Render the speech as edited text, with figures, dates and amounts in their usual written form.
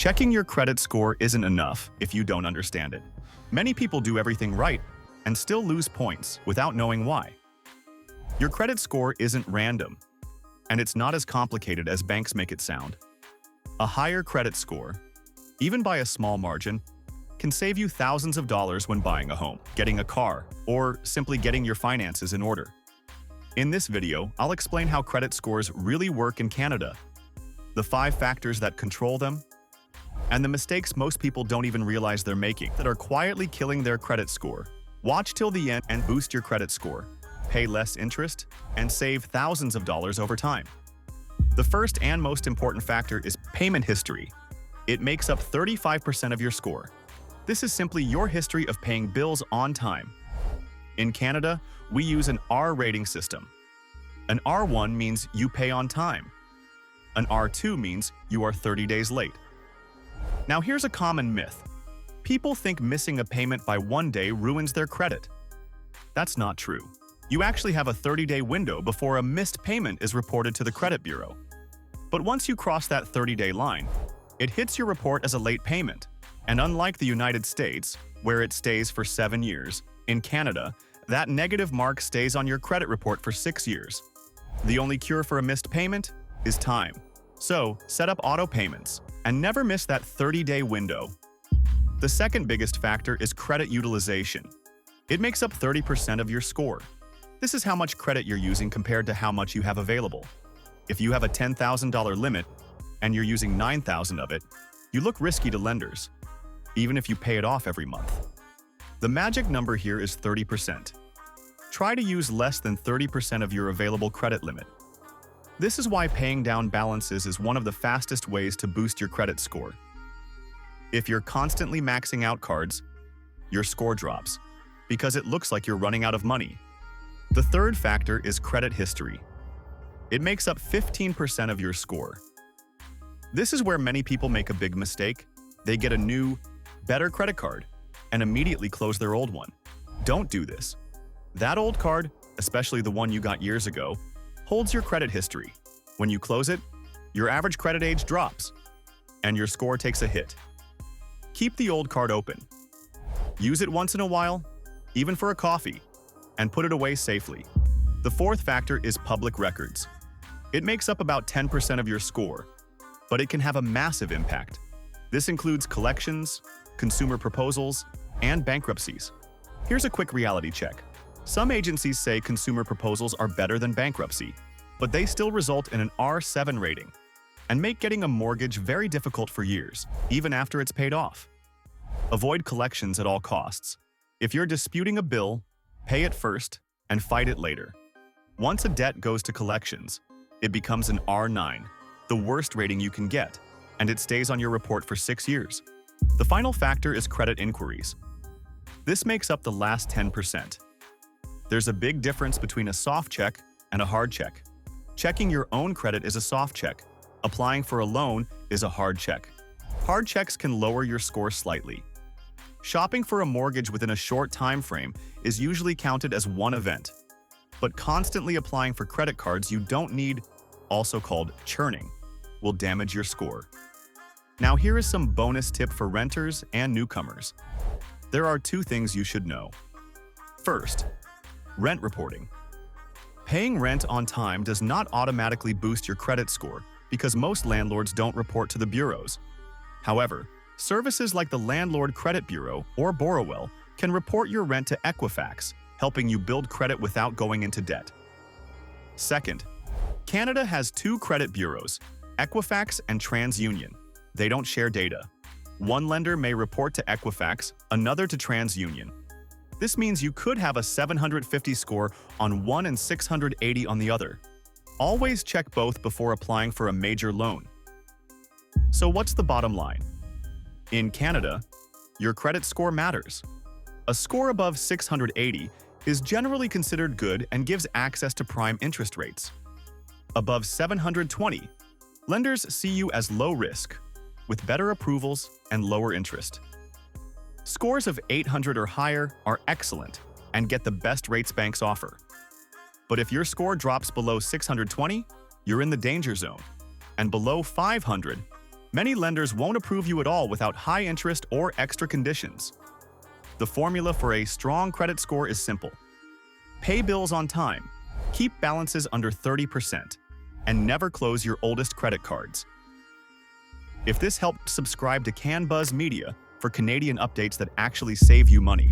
Checking your credit score isn't enough if you don't understand it. Many people do everything right and still lose points without knowing why. Your credit score isn't random, and it's not as complicated as banks make it sound. A higher credit score, even by a small margin, can save you thousands of dollars when buying a home, getting a car, or simply getting your finances in order. In this video, I'll explain how credit scores really work in Canada, the 5 factors that control them, and the mistakes most people don't even realize they're making that are quietly killing their credit score. Watch till the end and boost your credit score, pay less interest, and save thousands of dollars over time. The first and most important factor is payment history. It makes up 35% of your score. This is simply your history of paying bills on time. In Canada, we use an R rating system. An R1 means you pay on time. An R2 means you are 30 days late. Now here's a common myth. People think missing a payment by 1 day ruins their credit. That's not true. You actually have a 30-day window before a missed payment is reported to the credit bureau. But once you cross that 30-day line, it hits your report as a late payment. And unlike the United States, where it stays for 7 years, in Canada, that negative mark stays on your credit report for 6 years. The only cure for a missed payment is time. So, set up auto payments and never miss that 30-day window. The second biggest factor is credit utilization. It makes up 30% of your score. This is how much credit you're using compared to how much you have available. If you have a $10,000 limit and you're using $9,000 of it, you look risky to lenders, even if you pay it off every month. The magic number here is 30%. Try to use less than 30% of your available credit limit. This is why paying down balances is one of the fastest ways to boost your credit score. If you're constantly maxing out cards, your score drops because it looks like you're running out of money. The third factor is credit history. It makes up 15% of your score. This is where many people make a big mistake. They get a new, better credit card and immediately close their old one. Don't do this. That old card, especially the one you got years ago, holds your credit history. When you close it, your average credit age drops, and your score takes a hit. Keep the old card open. Use it once in a while, even for a coffee, and put it away safely. The fourth factor is public records. It makes up about 10% of your score, but it can have a massive impact. This includes collections, consumer proposals, and bankruptcies. Here's a quick reality check. Some agencies say consumer proposals are better than bankruptcy, but they still result in an R7 rating and make getting a mortgage very difficult for years, even after it's paid off. Avoid collections at all costs. If you're disputing a bill, pay it first and fight it later. Once a debt goes to collections, it becomes an R9, the worst rating you can get, and it stays on your report for 6 years. The final factor is credit inquiries. This makes up the last 10%. There's a big difference between a soft check and a hard check. Checking your own credit is a soft check. Applying for a loan is a hard check. Hard checks can lower your score slightly. Shopping for a mortgage within a short time frame is usually counted as one event. But constantly applying for credit cards you don't need, also called churning, will damage your score. Now here is some bonus tip for renters and newcomers. There are 2 things you should know. First, rent reporting. Paying rent on time does not automatically boost your credit score because most landlords don't report to the bureaus. However, services like the Landlord Credit Bureau or Borrowell can report your rent to Equifax, helping you build credit without going into debt. Second, Canada has 2 credit bureaus, Equifax and TransUnion. They don't share data. One lender may report to Equifax, another to TransUnion. This means you could have a 750 score on one and 680 on the other. Always check both before applying for a major loan. So what's the bottom line? In Canada, your credit score matters. A score above 680 is generally considered good and gives access to prime interest rates. Above 720, lenders see you as low risk, with better approvals and lower interest. Scores of 800 or higher are excellent and get the best rates banks offer. But if your score drops below 620, you're in the danger zone. And below 500, Many lenders won't approve you at all without high interest or extra conditions. The formula for a strong credit score is simple. Pay bills on time, keep balances under 30%, and never close your oldest credit cards. If this helped, subscribe to CanBuzz Media for Canadian updates that actually save you money.